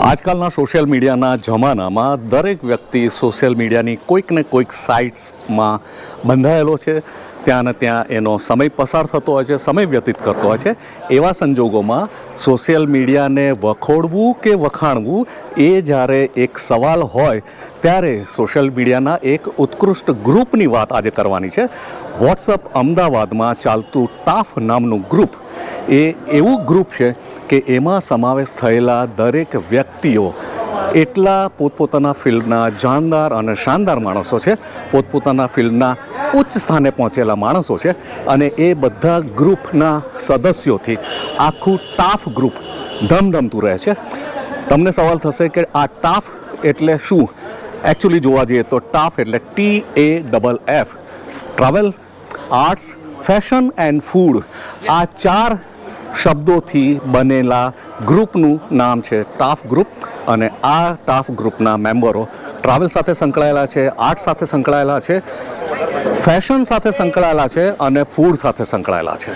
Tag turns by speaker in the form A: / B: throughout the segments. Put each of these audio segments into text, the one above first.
A: આજકાલના સોશિયલ મીડિયાના જમાનામાં દરેક વ્યક્તિ સોશિયલ મીડિયાની કોઈક ને કોઈક સાઇટ્સમાં બંધાયેલો છે. ત્યાં ને ત્યાં એનો સમય પસાર થતો હોય છે, સમય વ્યતીત કરતો હોય છે. એવા સંજોગોમાં સોશિયલ મીડિયાને વખોડવું કે વખાણવું એ જ્યારે એક સવાલ હોય ત્યારે સોશિયલ મીડિયાના એક ઉત્કૃષ્ટ ગ્રુપની વાત આજે કરવાની છે. વોટ્સઅપ અમદાવાદમાં ચાલતું ટાફ નામનું ગ્રુપ એ એવું ગ્રુપ છે કે એમાં સમાવેશ થયેલા દરેક વ્યક્તિઓ એટલા પોતપોતાના ફિલ્ડના જાનદાર અને શાનદાર માણસો છે, પોતપોતાના ફિલ્ડના ઉચ્ચ સ્થાને પહોંચેલા માણસો છે. અને એ બધા ગ્રુપના સદસ્યોથી આખું ટાફ ગ્રુપ ધમધમતું રહે છે. તમને સવાલ થશે કે આ ટાફ એટલે શું? એકચ્યુઅલી જોવા જઈએ તો ટાફ એટલે TAFF, travel, arts, fashion and food. આ 4 શબ્દોથી બનેલા ગ્રુપનું નામ છે ટાફ ગ્રુપ. અને આ ટાફ ગ્રુપના મેમ્બરો ટ્રાવેલ સાથે સંકળાયેલા છે, આર્ટ સાથે સંકળાયેલા છે, ફેશન સાથે સંકળાયેલા છે અને ફૂડ સાથે સંકળાયેલા છે.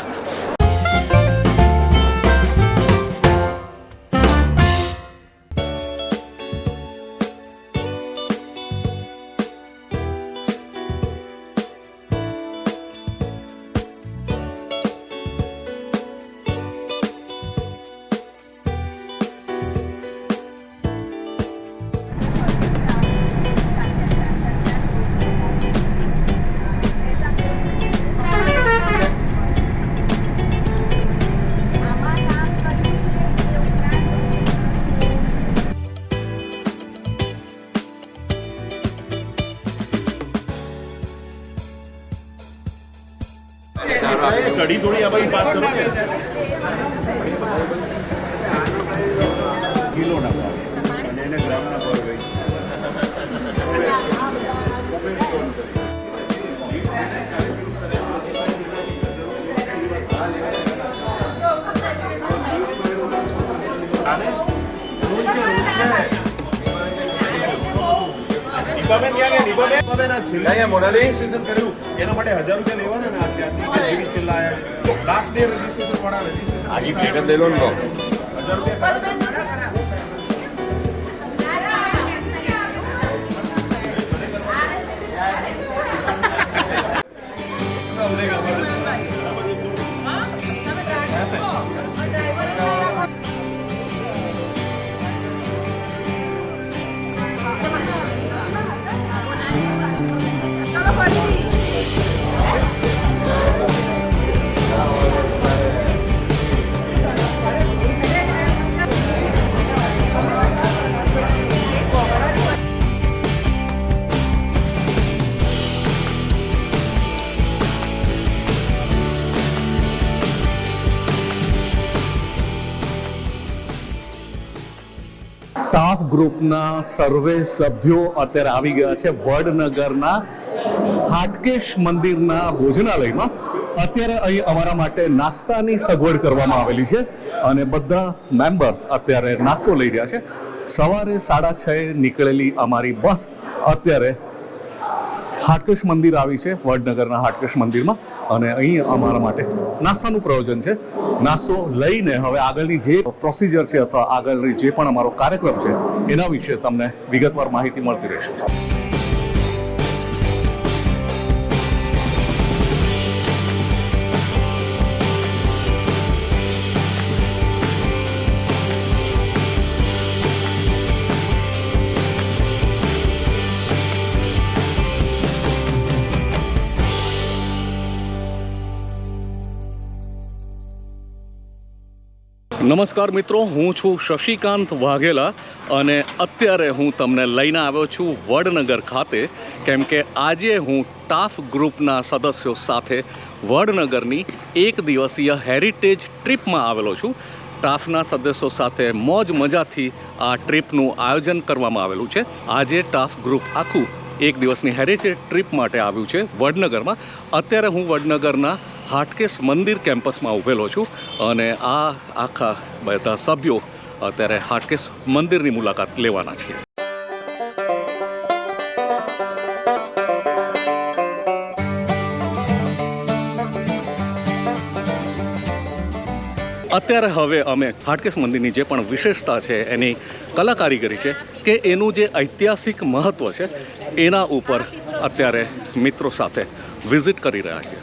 B: कड़ी थोड़ी अब बात करो किलो ना અને ગ્રામ ના ભાવ રહી નિભાબેન ક્યાં ગયા? નિભાબેન આ છેલ્લા મોડાલી રજીસ્ટ્રેશન કર્યું એના માટે 1000 રૂપિયા લેવાના ને અત્યારથી જેવી છેલ્લા લાસ્ટ ડે રજીસ્ટ્રેશન વાળા રજીસ્ટ્રેશન આજી પ્લેટ લઈ લો ને 1000 રૂપિયા
A: ટાફ ગ્રુપના સર્વે સભ્યો અત્યારે આવી ગયા છે વડનગરના હાટકેશ મંદિરના ભોજનાલયમાં. અત્યારે અહીં અમારા માટે નાસ્તાની સગવડ કરવામાં આવેલી છે અને બધા મેમ્બર્સ અત્યારે નાસ્તો લઈ રહ્યા છે. સવારે 6:30 નીકળેલી અમારી બસ અત્યારે હાટકેશ મંદિર આવી છે, વડનગરના હાટકેશ મંદિરમાં. અને અહીં અમારા માટે નાસ્તાનું પ્રયોજન છે. નાસ્તો લઈને હવે આગળની જે પ્રોસિજર છે અથવા આગળની જે પણ અમારો કાર્યક્રમ છે એના વિશે તમને વિગતવાર માહિતી મળતી રહેશે. નમસ્કાર મિત્રો, હું છું શશિકાંત વાઘેલા અને અત્યારે હું તમને લઈને આવ્યો છું વડનગર ખાતે, કેમ કે આજે હું ટાફ ગ્રુપના સદસ્યો સાથે વડનગરની 1 દિવસીય હેરિટેજ ટ્રીપમાં આવેલો છું. ટાફના સદસ્યો સાથે મોજ મજાથી આ ટ્રીપનું આયોજન કરવામાં આવેલું છે. આજે ટાફ ગ્રુપ આખું 1 દિવસની હેરિટેજ ટ્રીપ માટે આવ્યું છે વડનગરમાં. અત્યારે હું વડનગરના હાટકેશ મંદિર કેમ્પસમાં ઊભેલો છું અને આ આખા બધા સભ્યો અત્યારે હાટકેશ મંદિરની મુલાકાત લેવાના છે. અત્યારે હવે અમે હાટકેશ મંદિરની જે પણ વિશેષતા છે એની કલાકારીગરી છે કે એનું જે ઐતિહાસિક મહત્ત્વ છે એના ઉપર અત્યારે મિત્રો સાથે વિઝિટ કરી રહ્યા છીએ.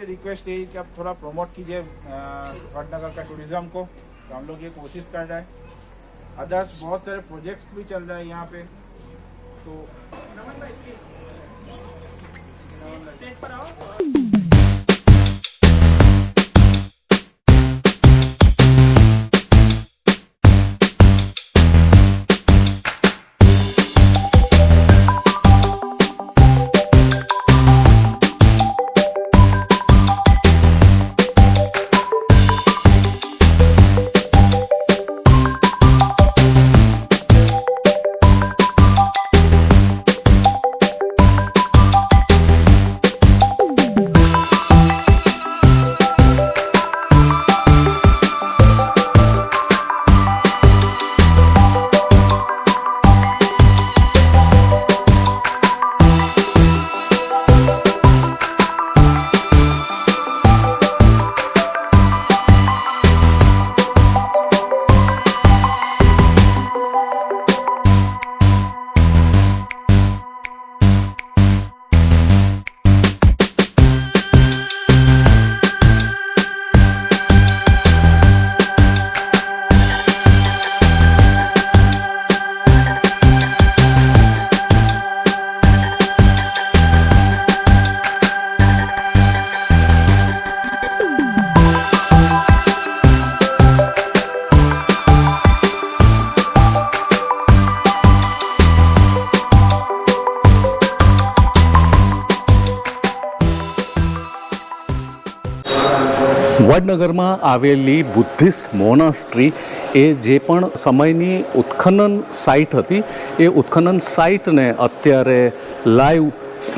C: रिक्वेस्ट यही कि आप थोड़ा प्रमोट कीजिए वडनगर का टूरिज्म को, तो हम लोग ये कोशिश कर रहे हैं. अदर्स बहुत सारे प्रोजेक्ट्स भी चल रहे हैं यहाँ पे. तो
A: વડનગરમાં આવેલી બુદ્ધિસ્ટ મોનાસ્ટ્રી એ જે પણ સમયની ઉત્ખનન સાઇટ હતી એ ઉત્ખનન સાઇટને અત્યારે લાઈવ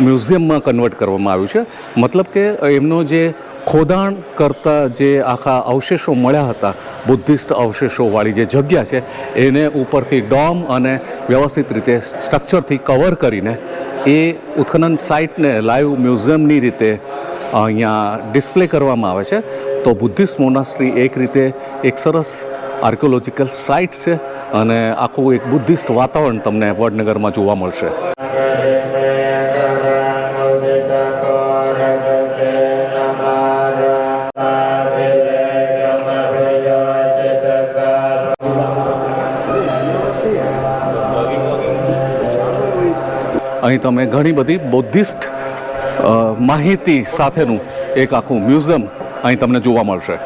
A: મ્યુઝિયમમાં કન્વર્ટ કરવામાં આવ્યું છે. મતલબ કે એમનો જે ખોદાણ કરતા જે આખા અવશેષો મળ્યા હતા, બુદ્ધિસ્ટ અવશેષોવાળી જે જગ્યા છે એને ઉપરથી ડોમ અને વ્યવસ્થિત રીતે સ્ટ્રક્ચરથી કવર કરીને એ ઉત્ખનન સાઇટને લાઈવ મ્યુઝિયમની રીતે અહીંયા ડિસ્પ્લે કરવામાં આવે છે. તો બુદ્ધિસ્ટ મોનાસ્ટ્રી એક રીતે એક સરસ આર્કિયોલોજીકલ સાઇટ છે અને આખું એક બુદ્ધિસ્ટ વાતાવરણ તમને વડનગરમાં જોવા મળશે. અહીં તમે ઘણી બધી બૌદ્ધિસ્ટ માહિતી સાથેનું એક આખું મ્યુઝિયમ અહીં તમને જોવા મળશે.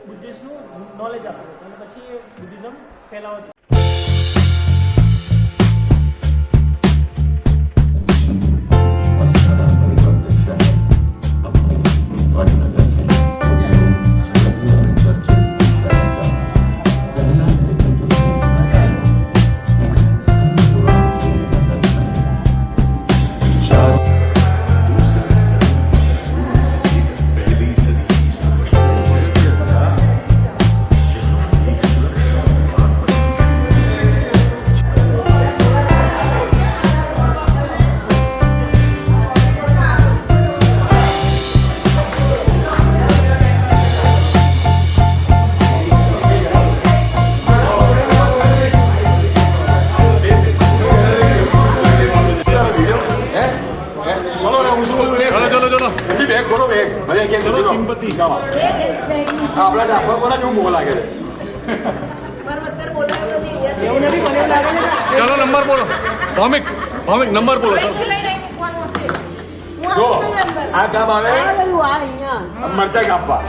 D: બુદ્ધિસ્ટનું નોલેજ આપો અને પછી બુદ્ધિઝમ ફેલાવો.
E: આપણા ડાબા કોના જેવું મોહ લાગે છે
D: એવું નથી મને એવું લાગે છે
E: ચલો નંબર બોલો ભૌમિક નંબર બોલો ચલો જો આ કામ આવે મરચા કાપવા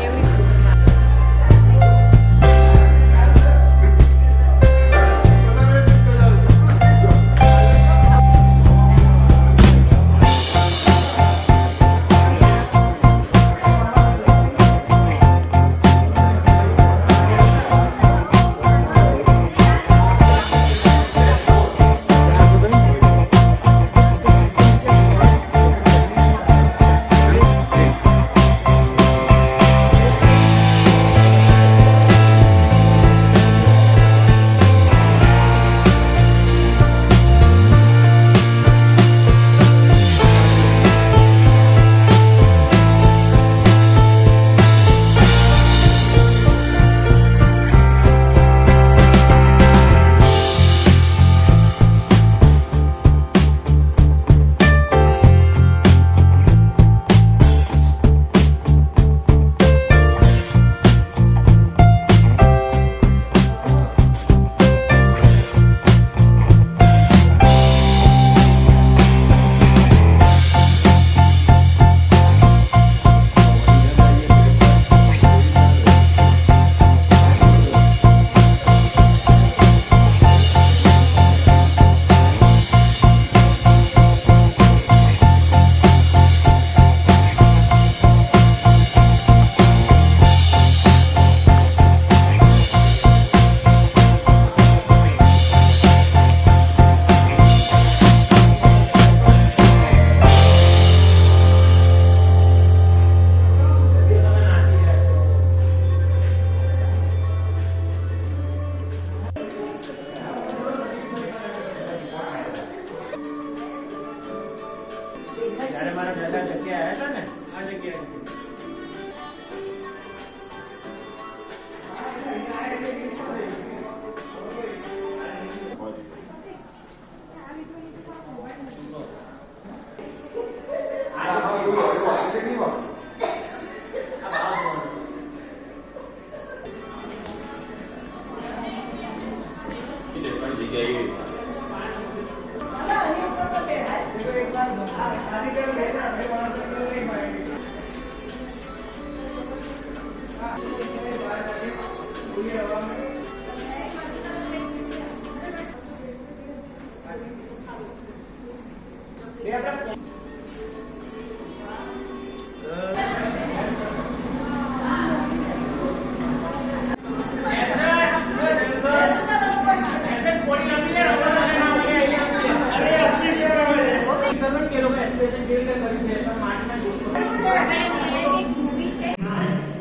D: જ્યારે મારા દાદા જગ્યાએ આવ્યા હતા ને આ જગ્યાએ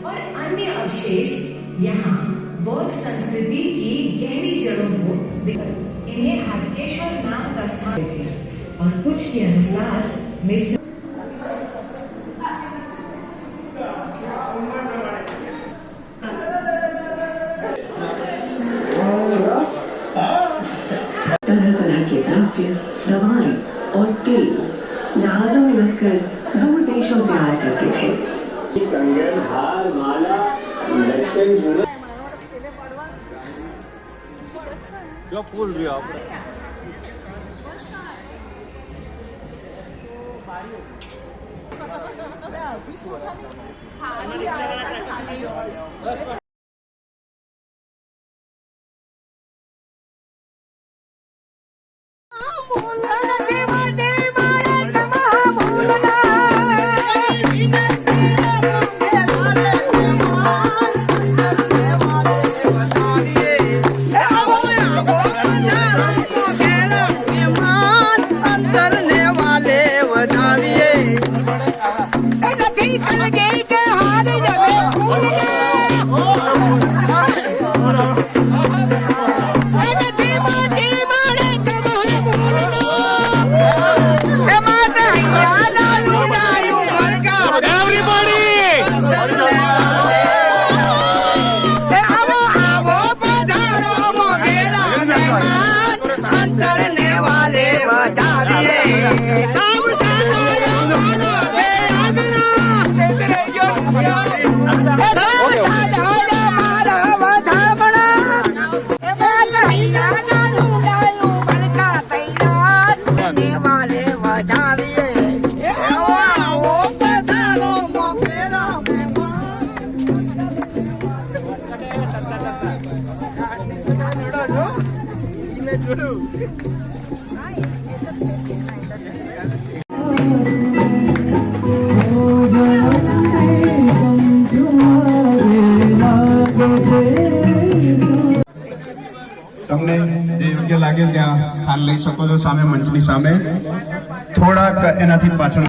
F: और अन्य अवशेष यहाँ बौद्ध संस्कृति की गहरी जड़ों को इन्हें हाटकेश्वर नाम का स्थान थे और कुछ के अनुसार मिस्र
G: तरह तरह के द्रव्य दवाएं और तेल जहाजों में रखकर दूर देशों से आया करते थे
H: कंगन हार माला लटकन झूला
E: જો ફૂલ રહ્યો આપણે
C: તમને જે યોગ્ય લાગે ત્યાં સ્થાન લઈ શકો છો સામે મંચની સામે થોડાક એનાથી પાછળ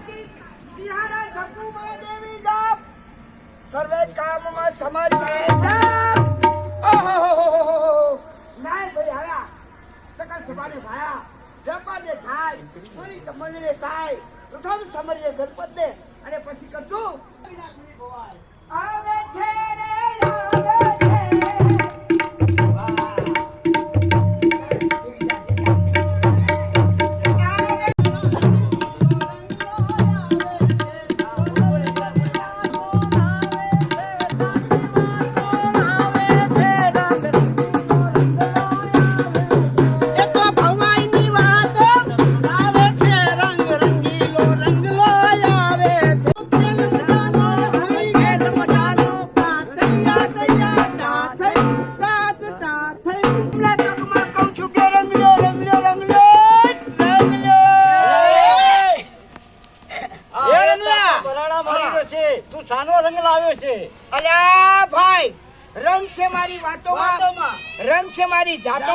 I: સર્વે કામમાં સમર્થ નાય ભાઈ હારા સકલ સભાને ભાયા વેપારને થાય પૂરી કમળને થાય પ્રથમ સમરીએ ગણપતને અને પછી કરશું આવે છે રે આવે છે
D: તું સાનો રંગ લાવ્યો છે?
I: અલ્યા ભાઈ રંગ છે મારી વાતોમાં રંગ છે મારી જાતો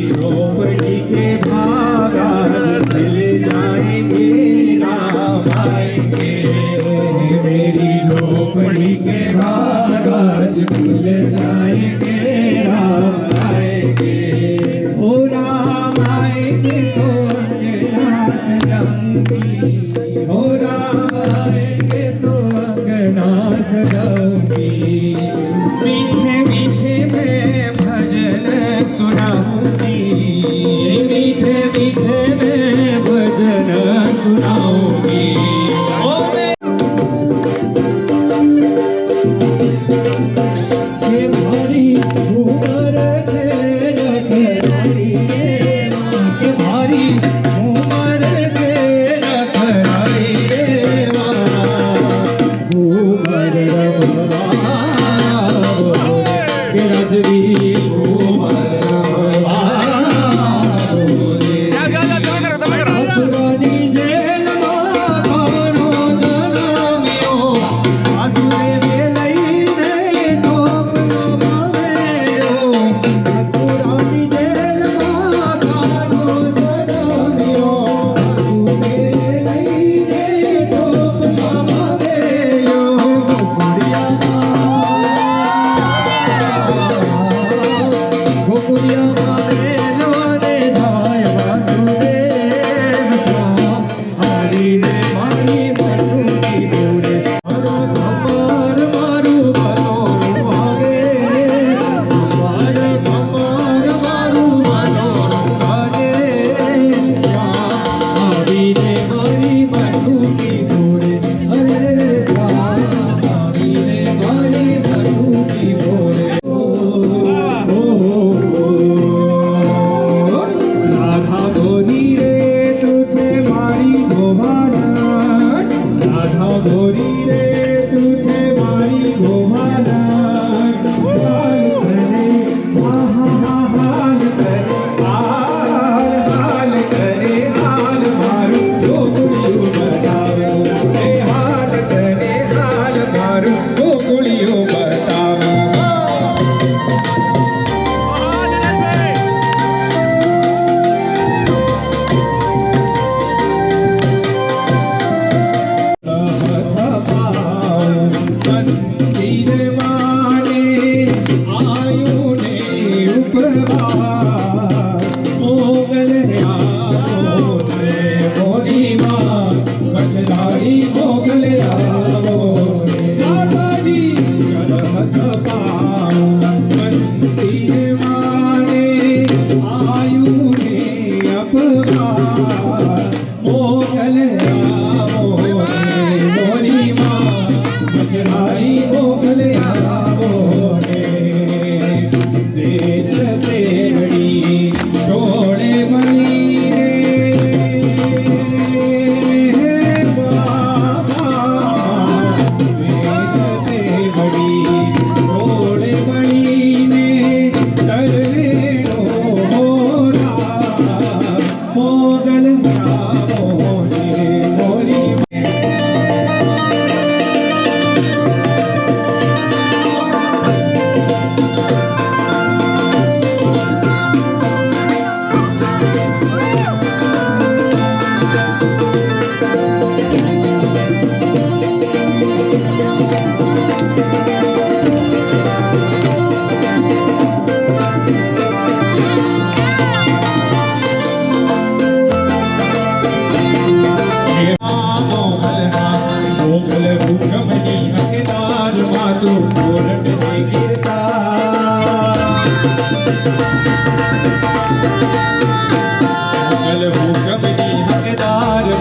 H: द्रौपदी के भागा खिल जाएंगे राम आएंगे मेरी द्रौपदी के भागा खुल जाएंगे राम आएंगे ओ राम आएंगे तो अंगना सजाऊंगी ओ राम आएंगे तो अंगना सजाऊंगी मीठे मीठे मैं भजन सुनाऊंगी मीठे मीठे मैं भजन सुनाऊंगी ओ मैं के भारी घूमर खेल करारी रे माँ के भारी घूमर खेल करारी रे माँ घूमर रमवा के रजवी घूमर रमवा असुरानी जेल माँ खानो जनामियो आसुरे वेलईने टोपलो मावेयो असुरानी जेल माँ खानो जनामियो आसुरे वेलईने टोपलो मावेयो गोकुलिया मावेलो रे धाय वासुदेव श्याम हरि रे मारी मनुकी बोले हर कमर मारू बनोरू आगे हर कमर मारू बनोरू आगे श्याम हरि रे मारी मनुकी बोले हरे रे श्याम हरि रे मारी मनुकी बोले राधा गोरी रे तुझे मारी गोवाना राधा गोरी रे तुझे मारी गोवाना हाल करे हाल करे हाल करे हाल मारू गोकुलियो बताओ हाल करे हाल मारू गोकुलियो बताओ मंदिर माने आयु ने उपवास मोगल आवो ने मोदी माँ मछदारी मोगल आवो दादाजी चलहत पाओ मंदिर माने आयु ने उपवास मोगल आवो ने मोदी माँ मछदारी मोगल आवो ने देर तेवड़ी टोड़े मणि रे बाबा देर तेवड़ी टोड़े मणि ने कर ले मोरा मोगल आवो ने मोरी मोगल हुक्मनी हकदार मातु कोरट ने गिरता मोगल हुक्मनी हकदार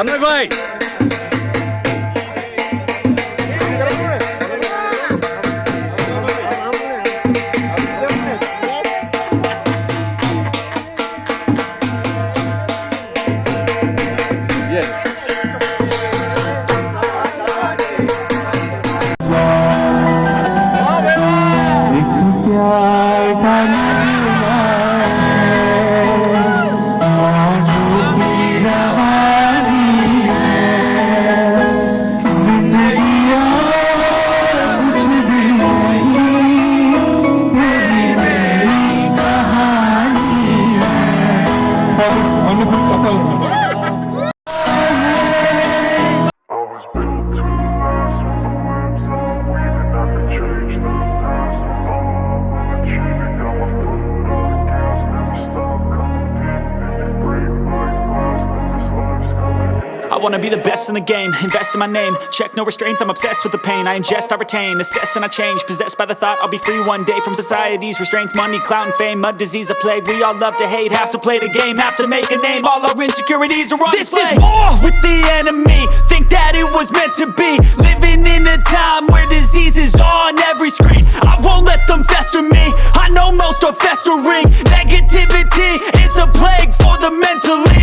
A: કનકભાઈ
H: wonderful couple.
J: I wanna be the best in the game, invest in my name. Check no restraints, I'm obsessed with the pain. I ingest, I retain, assess and I change. Possessed by the thought I'll be free one day from society's restraints. Money, clout and fame, mud, disease, a plague. We all love to hate, have to play the game, have to make a name. All our insecurities are on display. This is war with the enemy, think that it was meant to be. Living in a time where disease is on every screen. I won't let them fester me, I know most are festering. Negativity is a plague for the mentally